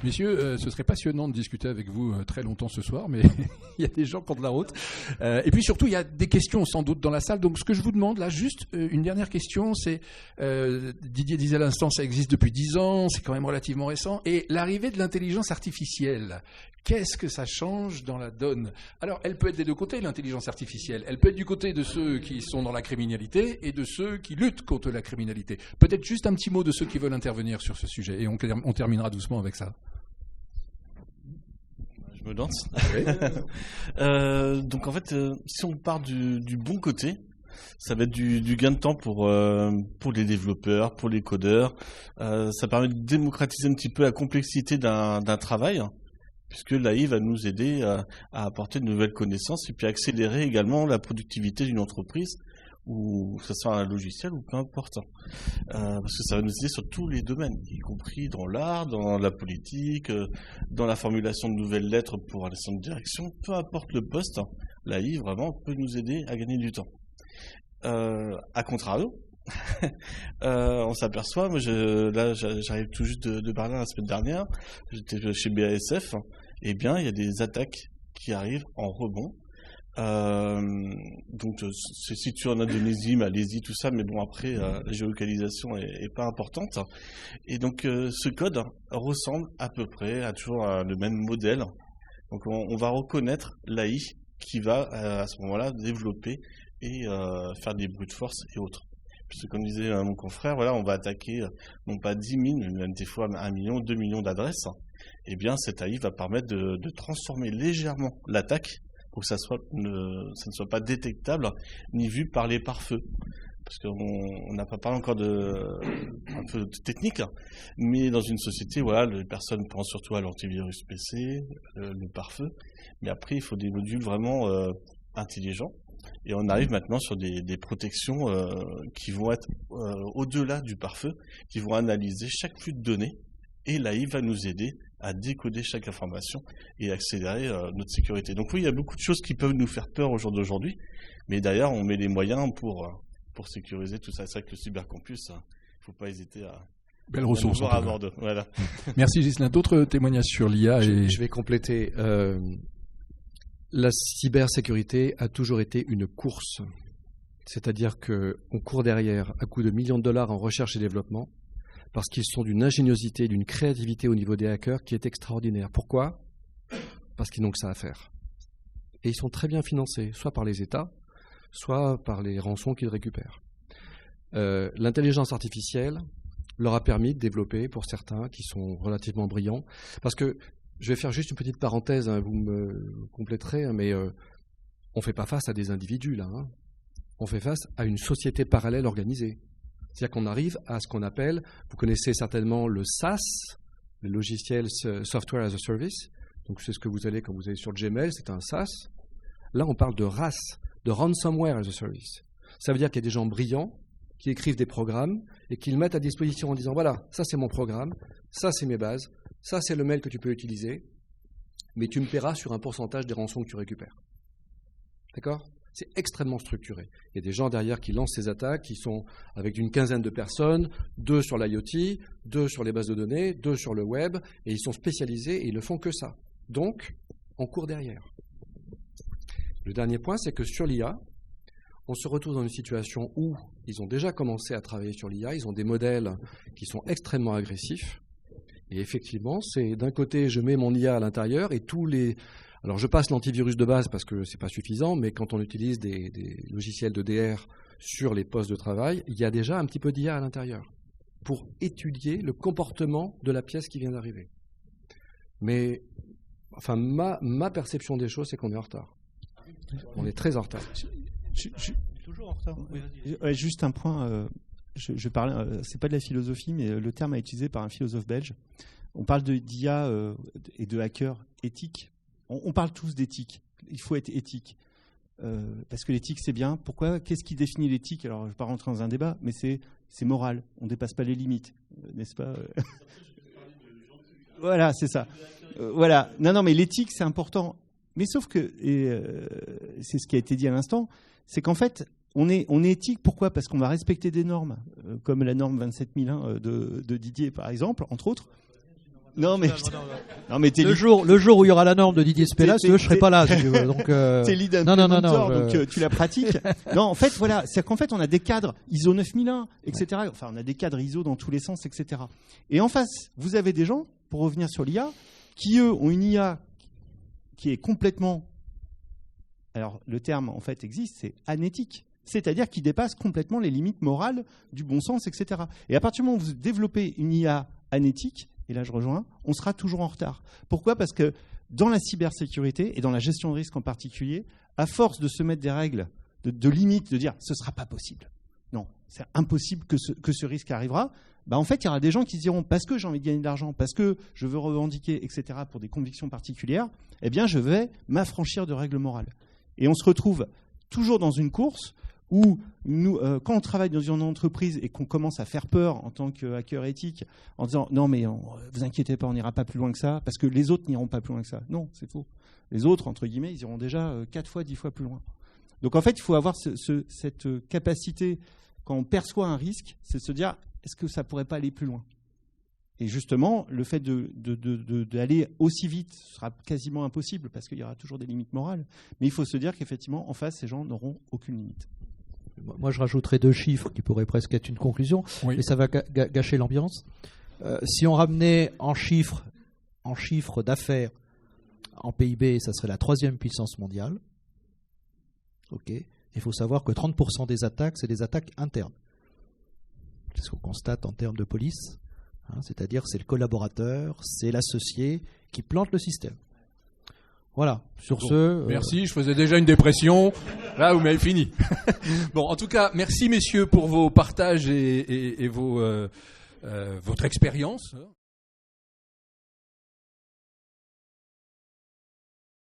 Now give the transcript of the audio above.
Messieurs, ce serait passionnant de discuter avec vous très longtemps ce soir, mais il y a des gens qui ont de la route. Et puis surtout, il y a des questions sans doute dans la salle. Donc ce que je vous demande là, juste une dernière question, c'est Didier disait à l'instant, ça existe depuis 10 ans, c'est quand même relativement récent. Et l'arrivée de l'intelligence artificielle, qu'est-ce que ça change dans la donne? Alors, elle peut être des deux côtés, l'intelligence artificielle. Elle peut être du côté de ceux qui sont dans la criminalité et de ceux qui luttent contre la criminalité. Peut-être juste un petit mot de ceux qui veulent intervenir sur ce sujet. Et on terminera doucement avec ça. Je me lance. Donc en fait, si on part du bon côté, ça va être du gain de temps pour les développeurs, pour les codeurs. Ça permet de démocratiser un petit peu la complexité d'un travail, puisque l'AI va nous aider à apporter de nouvelles connaissances et puis accélérer également la productivité d'une entreprise, ou que ce soit un logiciel ou peu importe. Parce que ça va nous aider sur tous les domaines, y compris dans l'art, dans la politique, dans la formulation de nouvelles lettres pour les centres de direction, peu importe le poste, l'AI vraiment peut nous aider à gagner du temps. À contrario, on s'aperçoit, moi j'arrive tout juste de Berlin la semaine dernière, j'étais chez BASF, et bien il y a des attaques qui arrivent en rebond. Donc c'est situé en Indonésie, Malaisie, tout ça, mais bon après la géolocalisation est pas importante. Et donc ce code ressemble à peu près à toujours le même modèle. Donc on va reconnaître l'AI qui va à ce moment-là développer et faire des brute force et autres. Puisque comme disait mon confrère, voilà, on va attaquer non pas 10 000, mais même des fois 1 million, 2 millions d'adresses. Et bien cette AI va permettre de transformer légèrement l'attaque pour que ça ne soit pas détectable ni vu par les pare-feux. Parce qu'on n'a pas parlé encore un peu de technique, mais dans une société, voilà, les personnes pensent surtout à l'antivirus PC, le pare-feu, mais après il faut des modules vraiment intelligents. Et on arrive maintenant sur des protections qui vont être au-delà du pare-feu, qui vont analyser chaque flux de données, et l'AI va nous aider à décoder chaque information et accélérer notre sécurité. Donc oui, il y a beaucoup de choses qui peuvent nous faire peur au jour d'aujourd'hui, mais d'ailleurs, on met les moyens pour sécuriser tout ça. C'est vrai que le cybercampus, il ne faut pas hésiter à... Belle ressource. À Bordeaux. Voilà. Merci Ghislain. D'autres témoignages sur l'IA Je vais compléter. La cybersécurité a toujours été une course. C'est-à-dire qu'on court derrière à coups de millions de dollars en recherche et développement, parce qu'ils sont d'une ingéniosité, d'une créativité au niveau des hackers qui est extraordinaire. Pourquoi ? Parce qu'ils n'ont que ça à faire. Et ils sont très bien financés, soit par les États, soit par les rançons qu'ils récupèrent. L'intelligence artificielle leur a permis de développer, pour certains qui sont relativement brillants, parce que, je vais faire juste une petite parenthèse, vous me compléterez, mais on ne fait pas face à des individus, là. On fait face à une société parallèle organisée. C'est-à-dire qu'on arrive à ce qu'on appelle, vous connaissez certainement le SaaS, le logiciel Software as a Service, donc c'est ce que vous allez quand vous allez sur Gmail, c'est un SaaS. Là, on parle de RAS, de Ransomware as a Service. Ça veut dire qu'il y a des gens brillants qui écrivent des programmes et qui le mettent à disposition en disant, voilà, ça c'est mon programme, ça c'est mes bases, ça c'est le mail que tu peux utiliser, mais tu me paieras sur un pourcentage des rançons que tu récupères. D'accord ? C'est extrêmement structuré. Il y a des gens derrière qui lancent ces attaques, qui sont avec une quinzaine de personnes, 2 sur l'IoT, 2 sur les bases de données, 2 sur le web, et ils sont spécialisés et ils ne font que ça. Donc, on court derrière. Le dernier point, c'est que sur l'IA, on se retrouve dans une situation où ils ont déjà commencé à travailler sur l'IA, ils ont des modèles qui sont extrêmement agressifs, et effectivement, c'est d'un côté, je mets mon IA à l'intérieur, et tous les... Alors, je passe l'antivirus de base parce que ce n'est pas suffisant, mais quand on utilise des logiciels de DR sur les postes de travail, il y a déjà un petit peu d'IA à l'intérieur pour étudier le comportement de la pièce qui vient d'arriver. Mais enfin, ma perception des choses, c'est qu'on est en retard. On est très en retard. Toujours en retard. Ouais, juste un point. Je parle. C'est pas de la philosophie, mais le terme est utilisé par un philosophe belge. On parle d'IA et de hackers éthiques. On parle tous d'éthique. Il faut être éthique. Parce que l'éthique, c'est bien. Pourquoi ? Qu'est-ce qui définit l'éthique ? Alors, je ne vais pas rentrer dans un débat, mais c'est moral. On ne dépasse pas les limites, n'est-ce pas ? Voilà, c'est ça. Voilà. Non, mais l'éthique, c'est important. Mais sauf que, et c'est ce qui a été dit à l'instant, c'est qu'en fait, on est éthique, pourquoi ? Parce qu'on va respecter des normes, comme la norme 27001 de Didier, par exemple, entre autres. Non, mais le jour où il y aura la norme de Didier Spella, je serai pas là, si tu veux. Donc, t'es lead implémenteur, donc tu la pratiques. Non, en fait, voilà, c'est qu'en fait, on a des cadres ISO 9001, etc. Enfin, on a des cadres ISO dans tous les sens, etc. Et en face, vous avez des gens, pour revenir sur l'IA, qui eux ont une IA qui est complètement, alors le terme en fait existe, c'est anéthique. C'est-à-dire qui dépasse complètement les limites morales du bon sens, etc. Et à partir du moment où vous développez une IA anéthique, et là je rejoins, on sera toujours en retard. Pourquoi ? Parce que dans la cybersécurité et dans la gestion de risque en particulier, à force de se mettre des règles de limites, de dire ce ne sera pas possible. Non, c'est impossible que ce risque arrivera. En fait, il y aura des gens qui se diront parce que j'ai envie de gagner de l'argent, parce que je veux revendiquer, etc. pour des convictions particulières, eh bien je vais m'affranchir de règles morales. Et on se retrouve toujours dans une course où nous, quand on travaille dans une entreprise et qu'on commence à faire peur en tant que hacker éthique, en disant non mais vous inquiétez pas, on n'ira pas plus loin que ça, parce que les autres n'iront pas plus loin que ça. Non, c'est faux. Les autres, entre guillemets, ils iront déjà 4 fois, 10 fois plus loin. Donc en fait, il faut avoir cette capacité, quand on perçoit un risque, c'est de se dire est-ce que ça pourrait pas aller plus loin ? Et justement, le fait d'aller aussi vite sera quasiment impossible, parce qu'il y aura toujours des limites morales. Mais il faut se dire qu'effectivement, en face, ces gens n'auront aucune limite. Moi, je rajouterais 2 chiffres qui pourraient presque être une conclusion, mais ça va gâcher l'ambiance. Si on ramenait en chiffres d'affaires, en PIB, ça serait la 3e puissance mondiale. Ok. Il faut savoir que 30% des attaques, c'est des attaques internes. C'est ce qu'on constate en termes de police. C'est-à-dire c'est le collaborateur, c'est l'associé qui plante le système. Voilà, sur ce... Merci, je faisais déjà une dépression. Là, vous m'avez fini. Bon, en tout cas, merci messieurs pour vos partages et votre expérience.